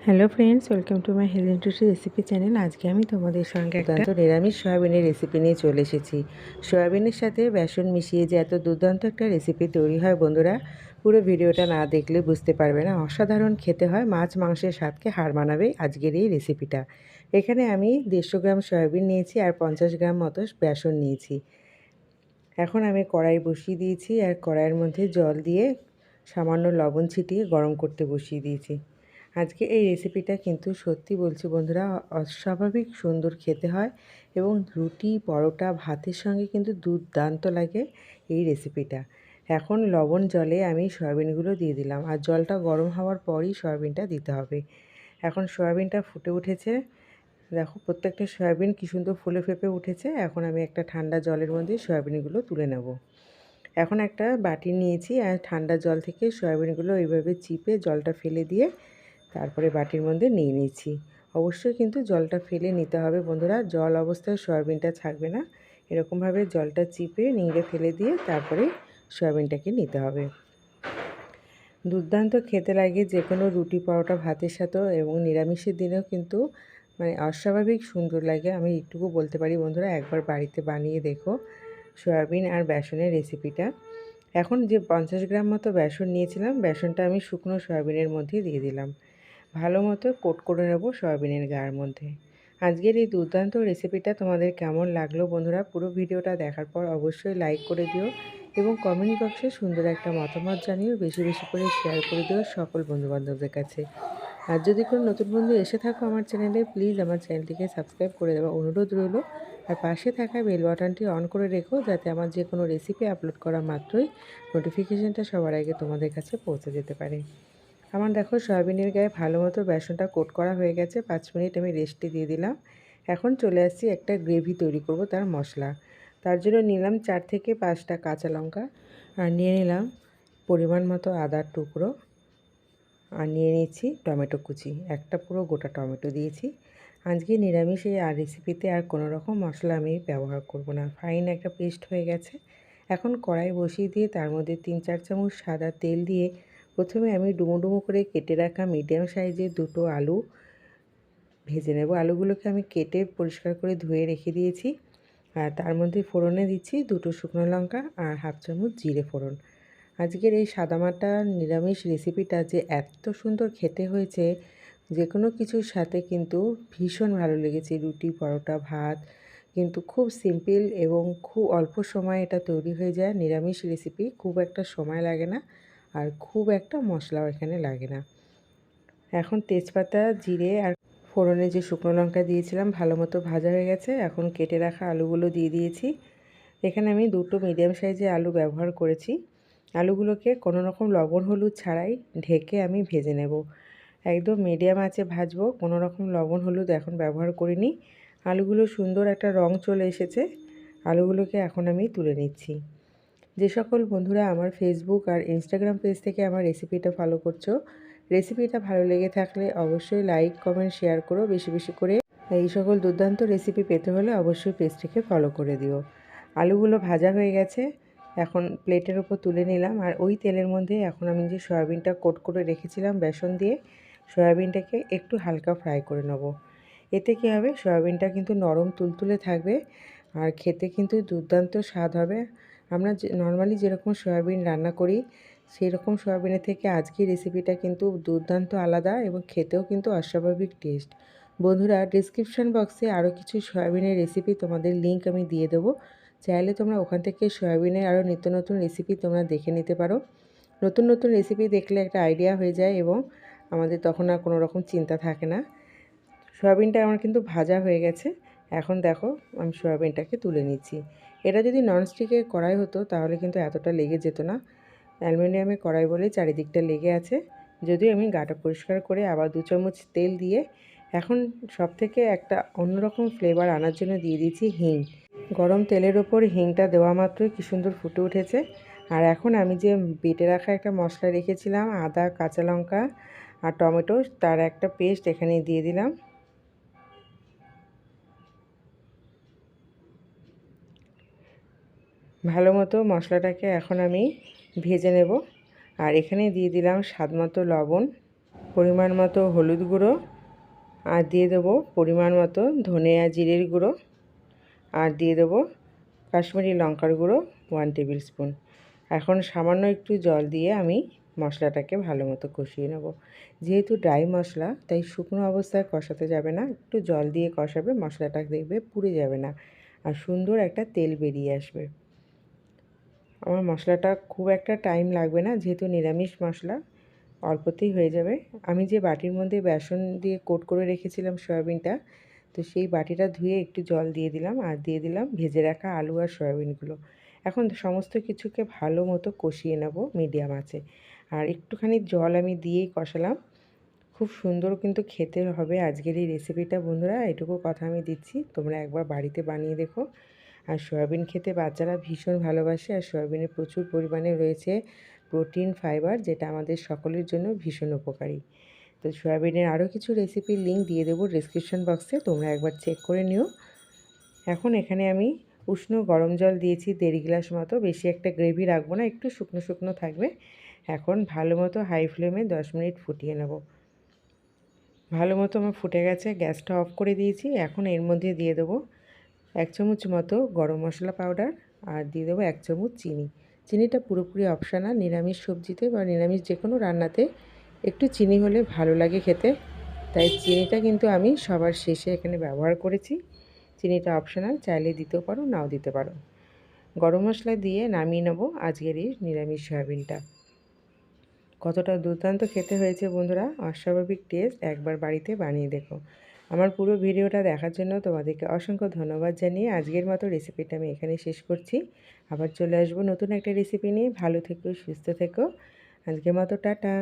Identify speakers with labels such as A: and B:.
A: Hello friends, welcome to my health nutrition recipe channel. আজকে আমি তোমাদের সঙ্গে একটা নিরামিষ সয়াবিনের রেসিপি নিয়ে চলে এসেছি। সয়াবিনের সাথে বেসন মিশিয়ে যে এত দুর্দান্ত একটা রেসিপি তৈরি হয় বন্ধুরা, পুরো ভিডিওটা না দেখলে বুঝতে পারবে না। অসাধারণ খেতে হয়, মাছ মাংসের স্বাদকে হার মানাবে আজকের এই রেসিপিটা। এখানে আমি 150 গ্রাম সয়াবিন নিয়েছি আর 50 গ্রাম মতো বেসন নিয়েছি। এখন আমি কড়াই বসিয়ে দিয়েছি আর কড়াইয়ের মধ্যে জল দিয়ে সামান্য লবণ ছিটিয়ে গরম করতে বসিয়ে দিয়েছি। আজকে এই রেসিপিটা কিন্তু সত্যি বলছি বন্ধুরা, অস্বাভাবিক সুন্দর খেতে হয় এবং রুটি পরোটা ভাতের সঙ্গে কিন্তু দুর্দান্ত লাগে এই রেসিপিটা। এখন লবণ জলে আমি সয়াবিনগুলো দিয়ে দিলাম আর জলটা গরম হওয়ার পরই সয়াবিনটা দিতে হবে। এখন সয়াবিনটা ফুটে উঠেছে, দেখো প্রত্যেকটা সয়াবিন কী সুন্দর ফুলে ফেঁপে উঠেছে। এখন আমি একটা ঠান্ডা জলের মধ্যে সয়াবিনগুলো তুলে নেব। এখন একটা বাটি নিয়েছি আর ঠান্ডা জল থেকে সয়াবিনগুলো এইভাবে চিপে জলটা ফেলে দিয়ে তারপরে বাটির মধ্যে নিয়ে নিচ্ছি। অবশ্যই কিন্তু জলটা ফেলে নিতে হবে বন্ধুরা, জল অবস্থায় সয়াবিনটা থাকবে না। এরকমভাবে জলটা চিপে নিংড়ে ফেলে দিয়ে তারপরে সয়াবিনটাকে নিতে হবে। দুর্দান্ত খেতে লাগে যে কোনো রুটি পরোটা ভাতের সাথেও, এবং নিরামিষের দিনেও কিন্তু অস্বাভাবিক সুন্দর লাগে। আমি এইটুকু বলতে পারি বন্ধুরা, একবার বাড়িতে বানিয়ে দেখো সয়াবিন আর বেসনের রেসিপিটা। এখন যে 50 গ্রাম মতো বেসন নিয়েছিলাম, বেসনটা আমি শুকনো সয়াবিনের মধ্যে দিয়ে দিলাম। ভালো মতো কোট করে নেব সয়াবিনের গায়ের মধ্যে। আজকের এই দুর্দান্ত রেসিপিটা তোমাদের কেমন লাগলো বন্ধুরা, পুরো ভিডিওটা দেখার পর অবশ্যই লাইক করে দিও এবং কমেন্ট বক্সে সুন্দর একটা মতামত জানিও। বেশি বেশি করে শেয়ার করে দিও সকল বন্ধুবান্ধবদের কাছে। আর যদি কোনো নতুন বন্ধু এসে থাকো আমার চ্যানেলে, প্লিজ আমার চ্যানেলটিকে সাবস্ক্রাইব করে দেওয়া অনুরোধ রইল। আর পাশে থাকা বেল বাটনটি অন করে রেখো, যাতে আমার যে কোনো রেসিপি আপলোড করা মাত্রই নোটিফিকেশানটা সবার আগে তোমাদের কাছে পৌঁছে যেতে পারে। আমার দেখো সয়াবিনের গায়ে ভালো মতো বেসনটা কোট করা হয়ে গেছে। 5 মিনিট আমি রেস্টে দিয়ে দিলাম। এখন চলে আসছি একটা গ্রেভি তৈরি করব, তার মশলা। তার জন্য নিলাম 4 থেকে 5টা কাঁচা লঙ্কা আর নিয়ে নিলাম পরিমাণ মতো আদার টুকরো আর নিয়ে নিচ্ছি টমেটো কুচি। একটা পুরো গোটা টমেটো দিয়েছি। আজকে নিরামিষ এই রেসিপিতে আর কোনো রকম মশলা আমি ব্যবহার করব না, ফাইন একটা পেস্ট হয়ে গেছে। এখন কড়াই বসিয়ে দিয়ে তার মধ্যে 3-4 চামচ সাদা তেল দিয়ে প্রথমে আমি ডুমো ডুমো করে কেটে রাখা মিডিয়াম সাইজের 2টো আলু ভেজে নেব। আলুগুলোকে আমি কেটে পরিষ্কার করে ধুয়ে রেখে দিয়েছি। আর তার মধ্যে ফোড়নে দিচ্ছি 2টো শুকনো লঙ্কা আর হাফ চামচ জিরে ফোড়ন। আজকের এই সাদামাটা নিরামিষ রেসিপিটা যে এত সুন্দর খেতে হয়েছে, যে কোনো কিছুর সাথে কিন্তু ভীষণ ভালো লেগেছে। রুটি পরোটা ভাত, কিন্তু খুব সিম্পল এবং খুব অল্প সময়ে এটা তৈরি হয়ে যায়। নিরামিষ রেসিপি, খুব একটা সময় লাগে না আর খুব একটা মশলাও এখানে লাগে না। এখন তেজপাতা জিরে আর ফোড়নে যে শুকনো লঙ্কা দিয়েছিলাম ভালো মতো ভাজা হয়ে গেছে। এখন কেটে রাখা আলুগুলো দিয়ে দিয়েছি। এখানে আমি 2টো মিডিয়াম সাইজের আলু ব্যবহার করেছি। আলুগুলোকে কোনো রকম লবণ হলুদ ছাড়াই ঢেকে আমি ভেজে নেব। একদম মিডিয়াম আঁচে ভাজবো, কোনো রকম লবণ হলুদ এখন ব্যবহার করিনি। আলুগুলো সুন্দর একটা রং চলে এসেছে। আলুগুলোকে এখন আমি তুলে নিচ্ছি। যে সকল বন্ধুরা আমার ফেসবুক আর ইনস্টাগ্রাম পেজ থেকে আমার রেসিপিটা ফলো করছো, রেসিপিটা ভালো লেগে থাকলে অবশ্যই লাইক কমেন্ট শেয়ার করো বেশি বেশি করে। এই সকল দুর্দান্ত রেসিপি পেতে হলে অবশ্যই পেজটিকে ফলো করে দিও। আলুগুলো ভাজা হয়ে গেছে, এখন প্লেটের ওপর তুলে নিলাম। আর ওই তেলের মধ্যে এখন আমি যে সয়াবিনটা কোট করে রেখেছিলাম বেসন দিয়ে, সয়াবিনটাকে একটু হালকা ফ্রাই করে নেব। এতে কী হবে, সয়াবিনটা কিন্তু নরম তুলতুলে থাকবে আর খেতে কিন্তু দুর্দান্ত স্বাদ হবে। আমরা যে নর্মালি যেরকম সয়াবিন রান্না করি সেই রকম সয়াবিনের থেকে আজকের রেসিপিটা কিন্তু দুর্দান্ত আলাদা এবং খেতেও কিন্তু অস্বাভাবিক টেস্ট। বন্ধুরা, ডিসক্রিপশান বক্সে আরও কিছু সয়াবিনের রেসিপি তোমাদের লিঙ্ক আমি দিয়ে দেবো। চাইলে তোমরা ওখান থেকে সয়াবিনের আরও নিত্য নতুন রেসিপি তোমরা দেখে নিতে পারো। নতুন নতুন রেসিপি দেখলে একটা আইডিয়া হয়ে যায় এবং আমাদের তখন আর কোনো রকম চিন্তা থাকে না। সয়াবিনটা আমার কিন্তু ভাজা হয়ে গেছে। এখন দেখো আমি সয়াবিনটাকে তুলে নিচ্ছি। এটা যদি ননস্টিকের কড়াই হতো তাহলে কিন্তু এতটা লেগে যেত না। অ্যালুমিনিয়ামের কড়াই বলে চারিদিকটা লেগে আছে। যদিও আমি গাটা পরিষ্কার করে আবার 2 চামচ তেল দিয়ে এখন সবথেকে একটা অন্যরকম ফ্লেভার আনার জন্য দিয়ে দিয়েছি হিং। গরম তেলের ওপর হিংটা দেওয়া মাত্রই কী সুন্দর ফুটে উঠেছে। আর এখন আমি যে বেটে রাখা একটা মশলা রেখেছিলাম আদা কাঁচা লঙ্কা আর টমেটো, তার একটা পেস্ট এখানে দিয়ে দিলাম। ভালো মতো মশলাটাকে এখন আমি ভেজে নেব। আর এখানে দিয়ে দিলাম স্বাদ মতো লবণ। পরিমাণ মতো হলুদ গুঁড়ো, আর দিয়ে দেবো পরিমাণ মতো ধনে আর জিরের গুঁড়ো, আর দিয়ে দেবো কাশ্মীরি লঙ্কার গুঁড়ো 1 টেবিল স্পুন। এখন সামান্য একটু জল দিয়ে আমি মশলাটাকে ভালো মতো কষিয়ে নেব। যেহেতু ড্রাই মশলা তাই শুকনো অবস্থায় কষাতে যাবে না, একটু জল দিয়ে কষাবে, মশলাটা দেখবে পুড়ে যাবে না আর সুন্দর একটা তেল বেরিয়ে আসবে। আমার মশলাটা খুব একটা টাইম লাগবে না, যেহেতু নিরামিষ মশলা অল্পতেই হয়ে যাবে। আমি যে বাটির মধ্যে বেসন দিয়ে কোট করে রেখেছিলাম সয়াবিনটা, তো সেই বাটিটা ধুয়ে একটু জল দিয়ে দিলাম আর দিয়ে দিলাম ভেজে রাখা আলু আর সয়াবিনগুলো। এখন সমস্ত কিছুকে ভালো মতো কষিয়ে নেব মিডিয়াম আঁচে। আর একটুখানি জল আমি দিয়েই কষালাম। খুব সুন্দর কিন্তু খেতে হবে আজকের এই রেসিপিটা বন্ধুরা, এটুকু কথা আমি দিচ্ছি, তোমরা একবার বাড়িতে বানিয়ে দেখো। আর সয়াবিন খেতে বাচ্চারা ভীষণ ভালোবাসে, আর সয়াবিনে প্রচুর পরিমাণে রয়েছে প্রোটিন, ফাইবার, যেটা আমাদের সকলের জন্য ভীষণ উপকারী। তো সয়াবিনের আরও কিছু রেসিপির লিঙ্ক দিয়ে দেবো ডেসক্রিপশন বক্সে, তোমরা একবার চেক করে নিও। এখন এখানে আমি উষ্ণ গরম জল দিয়েছি 1.5 গ্লাস মতো, বেশি একটা গ্রেভি রাখবো না, একটু শুকনো শুকনো থাকবে। এখন ভালো মতো হাই ফ্লেমে 10 মিনিট ফুটিয়ে নেব। ভালো মতো আমার ফুটে গেছে, গ্যাসটা অফ করে দিয়েছি। এখন এর মধ্যে দিয়ে দেবো 1 চামচ মতো গরম মশলা পাউডার, আর দিয়ে দেবো 1 চামচ চিনি। চিনিটা পুরোপুরি অপশনাল, নিরামিষ সবজিতে বা নিরামিষ যে কোনো রান্নাতে একটু চিনি হলে ভালো লাগে খেতে, তাই চিনিটা কিন্তু আমি সবার শেষে এখানে ব্যবহার করেছি। চিনিটা অপশনাল, চাইলে দিতেও পারো, নাও দিতে পারো। গরম মশলা দিয়ে নামিয়ে নেবো আজকের এই নিরামিষ সয়াবিনটা। কতটা দুর্দান্ত খেতে হয়েছে বন্ধুরা, অস্বাভাবিক টেস্ট, একবার বাড়িতে বানিয়ে দেখো। আমার পুরো ভিডিওটা দেখার জন্য তোমাদেরকে অসংখ্য ধন্যবাদ জানিয়ে আজকের মতো রেসিপিটা আমি এখানে শেষ করছি। আবার চলে আসবো নতুন একটা রেসিপি নিয়ে। ভালো থেকো, সুস্থ থেকো। আজকের মতো টাটা।